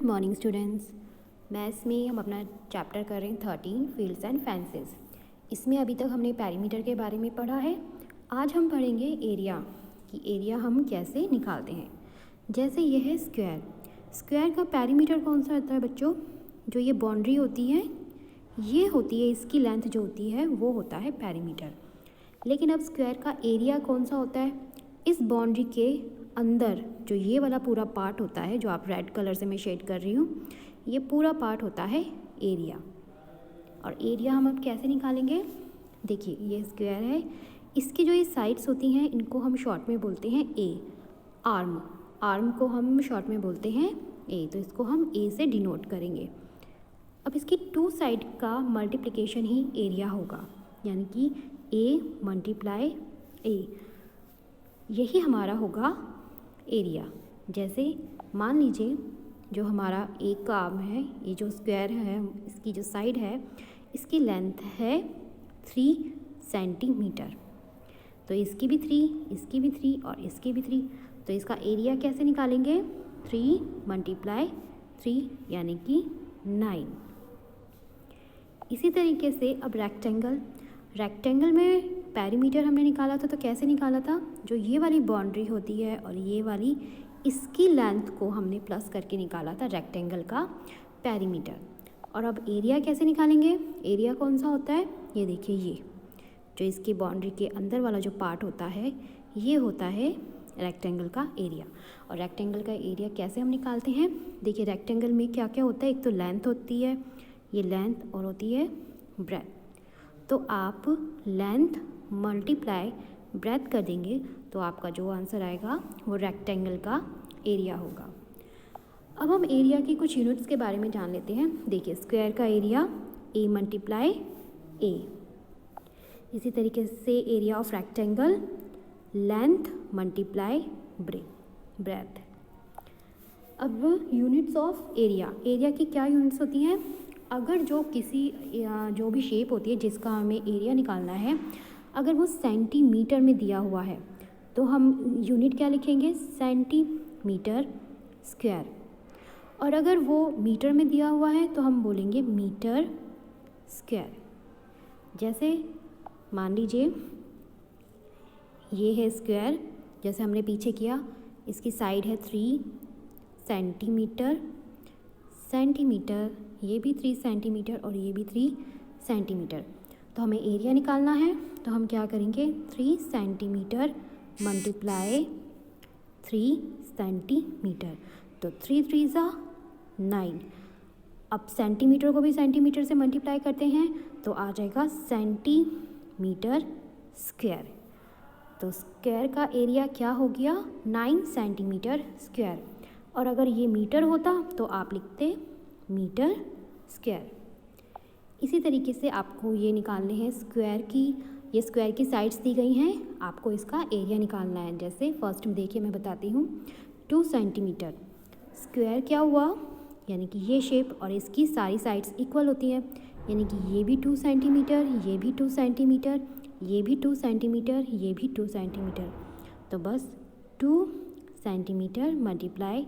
Morning students. Maths में हम अपना चैप्टर कर रहे हैं 13 फील्ड्स एंड फेंसेस। इसमें अभी तक हमने पेरीमीटर के बारे में पढ़ा है। आज हम पढ़ेंगे एरिया कि एरिया हम कैसे निकालते हैं। जैसे ये है स्क्वायर। स्क्वायर का पेरीमीटर कौन सा होता है बच्चों? जो ये बाउंड्री होती है ये होती है, इसकी लेंथ जो होती है वो होता है पेरीमीटर। लेकिन अब स्क्वायर का एरिया कौन सा होता है? इस बाउंड्री के अंदर जो ये वाला पूरा पार्ट होता है, जो आप रेड कलर से मैं शेड कर रही हूँ, ये पूरा पार्ट होता है एरिया। और एरिया हम अब कैसे निकालेंगे? देखिए ये स्क्वायर है, इसकी जो ये साइड्स होती हैं इनको हम शॉर्ट में बोलते हैं ए। आर्म को हम शॉर्ट में बोलते हैं ए, तो इसको हम ए से डिनोट करेंगे। अब इसकी टू साइड का मल्टीप्लिकेशन ही एरिया होगा, यानी कि ए मल्टीप्लाई ए, यही हमारा होगा एरिया। जैसे मान लीजिए जो हमारा एक का आर्म है, ये जो स्क्वायर है इसकी जो साइड है इसकी लेंथ है 3 सेंटीमीटर, तो इसकी भी 3, इसकी भी 3 और इसकी भी 3, तो इसका एरिया कैसे निकालेंगे? 3 मल्टीप्लाई 3 यानी कि 9। इसी तरीके से अब रेक्टेंगल में पेरीमीटर हमने निकाला था, तो कैसे निकाला था? जो ये वाली बाउंड्री होती है और ये वाली, इसकी लेंथ को हमने प्लस करके निकाला था रेक्टेंगल का पेरीमीटर। और अब एरिया कैसे निकालेंगे? एरिया कौन सा होता है? ये देखिए, ये जो इसकी बाउंड्री के अंदर वाला जो पार्ट होता है ये होता है रेक्टेंगल का एरिया। और रेक्टेंगल का एरिया कैसे हम निकालते हैं? देखिए रेक्टेंगल में क्या क्या होता है, एक तो लेंथ होती है, ये लेंथ, और होती है ब्रेथ। तो आप लेंथ मल्टीप्लाई ब्रेथ कर देंगे तो आपका जो आंसर आएगा वो रेक्टेंगल का एरिया होगा। अब हम एरिया की कुछ यूनिट्स के बारे में जान लेते हैं। देखिए स्क्वायर का एरिया ए मल्टीप्लाई ए। इसी तरीके से area of rectangle length multiply breath. अब यूनिट्स ऑफ एरिया, एरिया की क्या यूनिट्स होती हैं? अगर जो भी शेप होती है जिसका हमें एरिया निकालना है, अगर वो सेंटीमीटर में दिया हुआ है तो हम यूनिट क्या लिखेंगे? Centimetre square. और अगर वो मीटर में दिया हुआ है तो हम बोलेंगे मीटर स्क्वायर। जैसे मान लीजिए ये है स्क्वायर, जैसे हमने पीछे किया, इसकी साइड है 3 सेंटीमीटर, ये भी 3 सेंटीमीटर और ये भी 3 सेंटीमीटर। तो हमें एरिया निकालना है तो हम क्या करेंगे? 3 सेंटीमीटर मल्टीप्लाई 3 सेंटीमीटर, तो 3 3 9। अब सेंटीमीटर को भी सेंटीमीटर से मल्टीप्लाई करते हैं तो आ जाएगा सेंटीमीटर स्क्वायर। तो स्क्वायर का एरिया क्या हो गया? 9 सेंटीमीटर स्क्वायर। और अगर ये मीटर होता तो आप लिखते मीटर स्क्वायर। इसी तरीके से आपको ये निकालने हैं स्क्वायर की, ये स्क्वायर की साइड्स दी गई हैं, आपको इसका एरिया निकालना है। जैसे फर्स्ट में देखिए मैं बताती हूँ, 2 सेंटीमीटर स्क्वायर क्या हुआ, यानी कि ये शेप और इसकी सारी साइड्स इक्वल होती हैं, यानी कि ये भी 2 सेंटीमीटर, ये भी 2 सेंटीमीटर, ये भी 2 सेंटीमीटर, ये भी 2 सेंटीमीटर। तो बस 2 सेंटीमीटर मल्टीप्लाई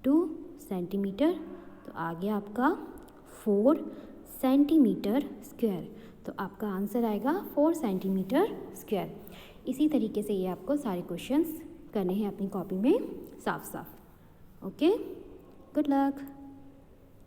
2 सेंटीमीटर, तो आ गया आपका 4 सेंटीमीटर स्क्वायर। तो आपका आंसर आएगा 4 सेंटीमीटर स्क्वायर। इसी तरीके से ये आपको सारे क्वेश्चंस करने हैं अपनी कॉपी में साफ साफ। Okay, good luck.